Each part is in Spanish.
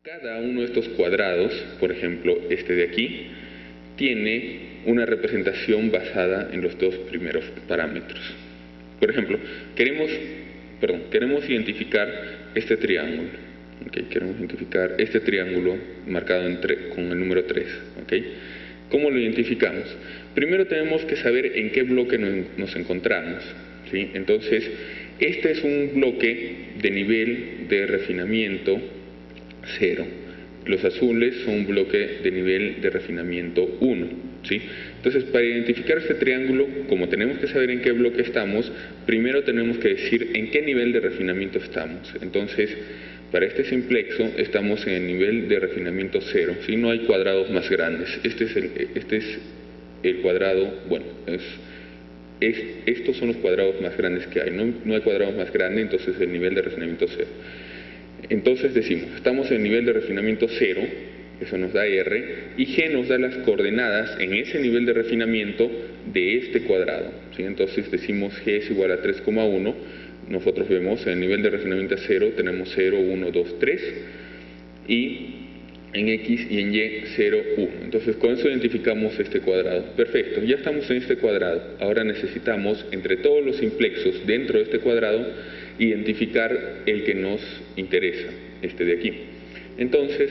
Cada uno de estos cuadrados, por ejemplo este de aquí, tiene una representación basada en los dos primeros parámetros. Por ejemplo, queremos identificar este triángulo. Queremos identificar este triángulo marcado con el número 3. ¿Cómo lo identificamos? Primero tenemos que saber en qué bloque nos encontramos. ¿Sí? Entonces, este es un bloque de nivel de refinamiento 0. Los azules son un bloque de nivel de refinamiento 1. ¿Sí? Entonces, para identificar este triángulo, como tenemos que saber en qué bloque estamos, primero tenemos que decir en qué nivel de refinamiento estamos. Entonces, para este simplexo estamos en el nivel de refinamiento 0. ¿Sí? No hay cuadrados más grandes. Este es el cuadrado, bueno, estos son los cuadrados más grandes que hay. No hay cuadrados más grandes, entonces el nivel de refinamiento 0. Entonces decimos, estamos en el nivel de refinamiento 0, eso nos da R, y G nos da las coordenadas en ese nivel de refinamiento de este cuadrado. ¿Sí? Entonces decimos G es igual a 3,1, nosotros vemos en el nivel de refinamiento 0 tenemos 0, 1, 2, 3, y en X y en Y 0, 1. Entonces con eso identificamos este cuadrado. Perfecto, ya estamos en este cuadrado. Ahora necesitamos, entre todos los simplexos dentro de este cuadrado, identificar el que nos interesa, este de aquí. Entonces,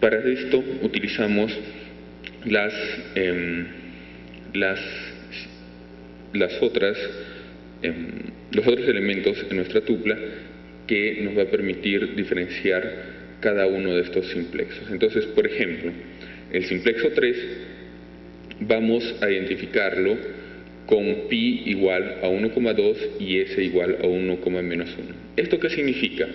para esto utilizamos los otros elementos en nuestra tupla que nos va a permitir diferenciar cada uno de estos simplexos. Entonces, por ejemplo, el simplexo 3 vamos a identificarlo con pi igual a 1,2 y s igual a 1,-1. ¿Esto qué significa?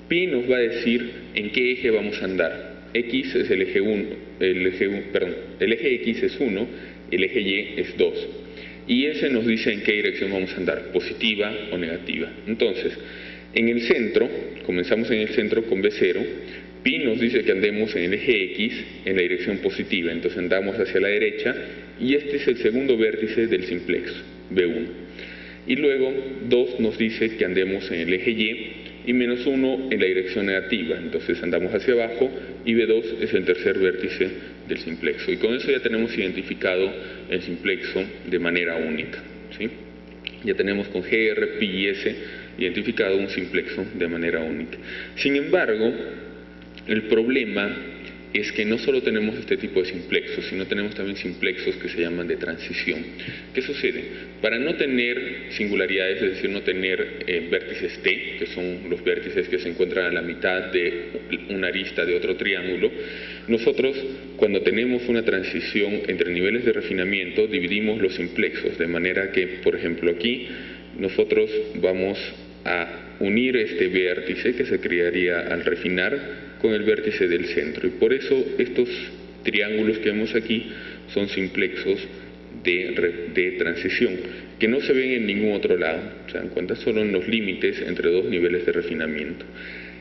Pi nos va a decir en qué eje vamos a andar. X es el eje 1, el eje X es 1, el eje Y es 2. Y S nos dice en qué dirección vamos a andar, positiva o negativa. Entonces, en el centro, comenzamos en el centro con B0, pi nos dice que andemos en el eje X en la dirección positiva, entonces andamos hacia la derecha y este es el segundo vértice del simplexo, B1. Y luego 2 nos dice que andemos en el eje Y menos 1 en la dirección negativa, entonces andamos hacia abajo y B2 es el tercer vértice del simplexo. Y con eso ya tenemos identificado el simplexo de manera única. ¿Sí? Ya tenemos con G, R, Pi y S identificado un simplexo de manera única. Sin embargo, el problema es que no solo tenemos este tipo de simplexos, sino tenemos también simplexos que se llaman de transición. ¿Qué sucede? Para no tener singularidades, es decir, no tener vértices T, que son los vértices que se encuentran a la mitad de una arista de otro triángulo, nosotros cuando tenemos una transición entre niveles de refinamiento dividimos los simplexos, de manera que, por ejemplo, aquí nosotros vamos a unir este vértice que se crearía al refinar con el vértice del centro, y por eso estos triángulos que vemos aquí son simplexos de transición, que no se ven en ningún otro lado, se dan cuenta, solo en los límites entre dos niveles de refinamiento.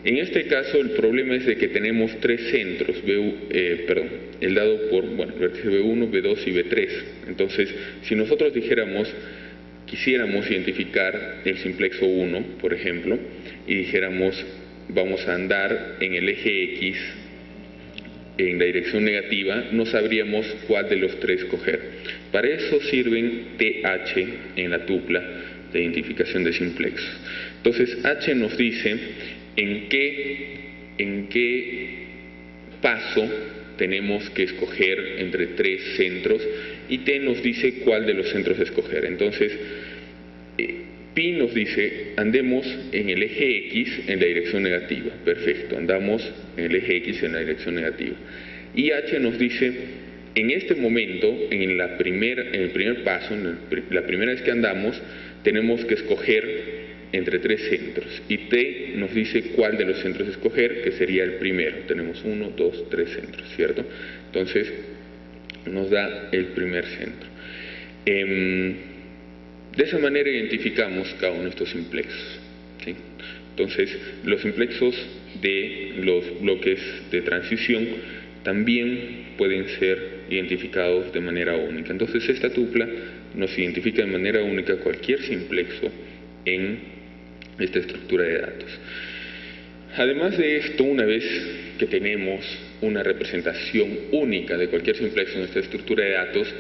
En este caso el problema es de que tenemos tres centros, el dado por, el vértice B1, B2 y B3. Entonces, si nosotros quisiéramos identificar el simplexo 1, por ejemplo, y dijéramos vamos a andar en el eje X en la dirección negativa, no sabríamos cuál de los tres coger. Para eso sirven TH en la tupla de identificación de simplexos. Entonces H nos dice en qué paso tenemos que escoger entre tres centros y T nos dice cuál de los centros escoger. Entonces Pi nos dice, andemos en el eje X en la dirección negativa. Perfecto, andamos en el eje X en la dirección negativa. Y H nos dice, en este momento, en el primer paso, la primera vez que andamos, tenemos que escoger entre tres centros. Y T nos dice cuál de los centros escoger, que sería el primero. Tenemos 1, 2, 3 centros, ¿cierto? Entonces, nos da el primer centro. De esa manera identificamos cada uno de estos simplexos. ¿Sí? Entonces, los simplexos de los bloques de transición también pueden ser identificados de manera única. Entonces, esta tupla nos identifica de manera única cualquier simplexo en esta estructura de datos. Además de esto, una vez que tenemos una representación única de cualquier simplexo en esta estructura de datos,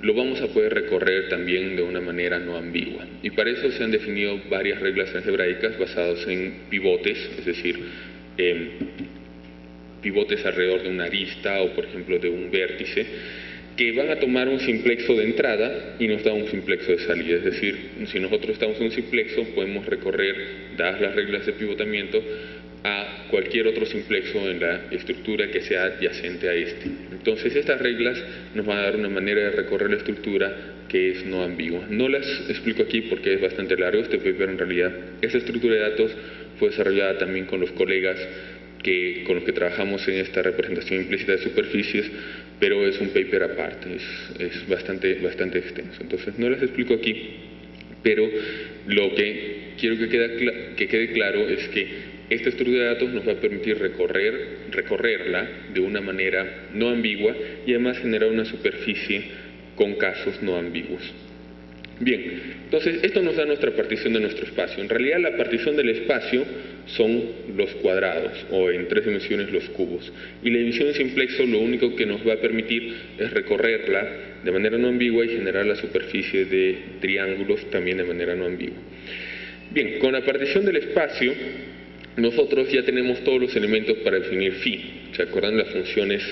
lo vamos a poder recorrer también de una manera no ambigua. Y para eso se han definido varias reglas algebraicas basadas en pivotes, es decir, pivotes alrededor de una arista o, por ejemplo, de un vértice, que van a tomar un simplexo de entrada y nos da un simplexo de salida. Es decir, si nosotros estamos en un simplexo, podemos recorrer, dadas las reglas de pivotamiento, a cualquier otro simplexo en la estructura que sea adyacente a este. Entonces, estas reglas nos van a dar una manera de recorrer la estructura que es no ambigua. No las explico aquí porque es bastante largo este paper. En realidad, esta estructura de datos fue desarrollada también con los colegas con los que trabajamos en esta representación implícita de superficies, pero es un paper aparte, es bastante extenso. Entonces, no las explico aquí, pero lo que quiero que quede claro es que esta estructura de datos nos va a permitir recorrerla de una manera no ambigua y además generar una superficie con casos no ambiguos. Bien, entonces esto nos da nuestra partición de nuestro espacio. En realidad la partición del espacio son los cuadrados o en 3 dimensiones los cubos. Y la división en simplexo lo único que nos va a permitir es recorrerla de manera no ambigua y generar la superficie de triángulos también de manera no ambigua. Bien, con la partición del espacio nosotros ya tenemos todos los elementos para definir phi. ¿Se acuerdan las funciones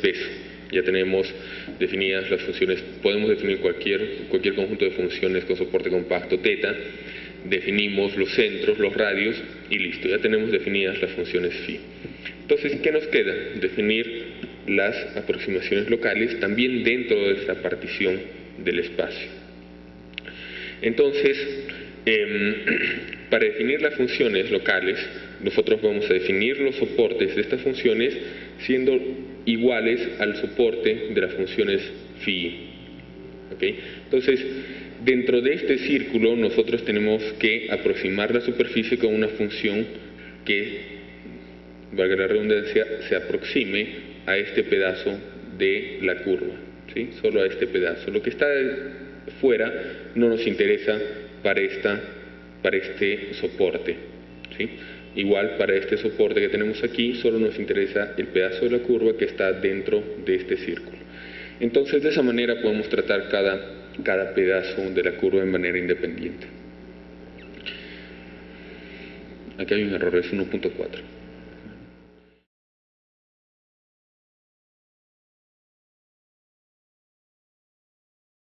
peso? Ya tenemos definidas las funciones, podemos definir cualquier conjunto de funciones con soporte compacto θ, definimos los centros, los radios y listo, ya tenemos definidas las funciones phi. Entonces, ¿qué nos queda? Definir las aproximaciones locales también dentro de esta partición del espacio. Entonces, para definir las funciones locales, nosotros vamos a definir los soportes de estas funciones siendo iguales al soporte de las funciones phi. ¿Okay? Entonces, dentro de este círculo nosotros tenemos que aproximar la superficie con una función que, valga la redundancia, se aproxime a este pedazo de la curva, ¿sí? Solo a este pedazo. Lo que está fuera no nos interesa para este soporte, ¿sí? Igual para este soporte que tenemos aquí solo nos interesa el pedazo de la curva que está dentro de este círculo. Entonces de esa manera podemos tratar cada pedazo de la curva de manera independiente. Aquí hay un error, es 1.4.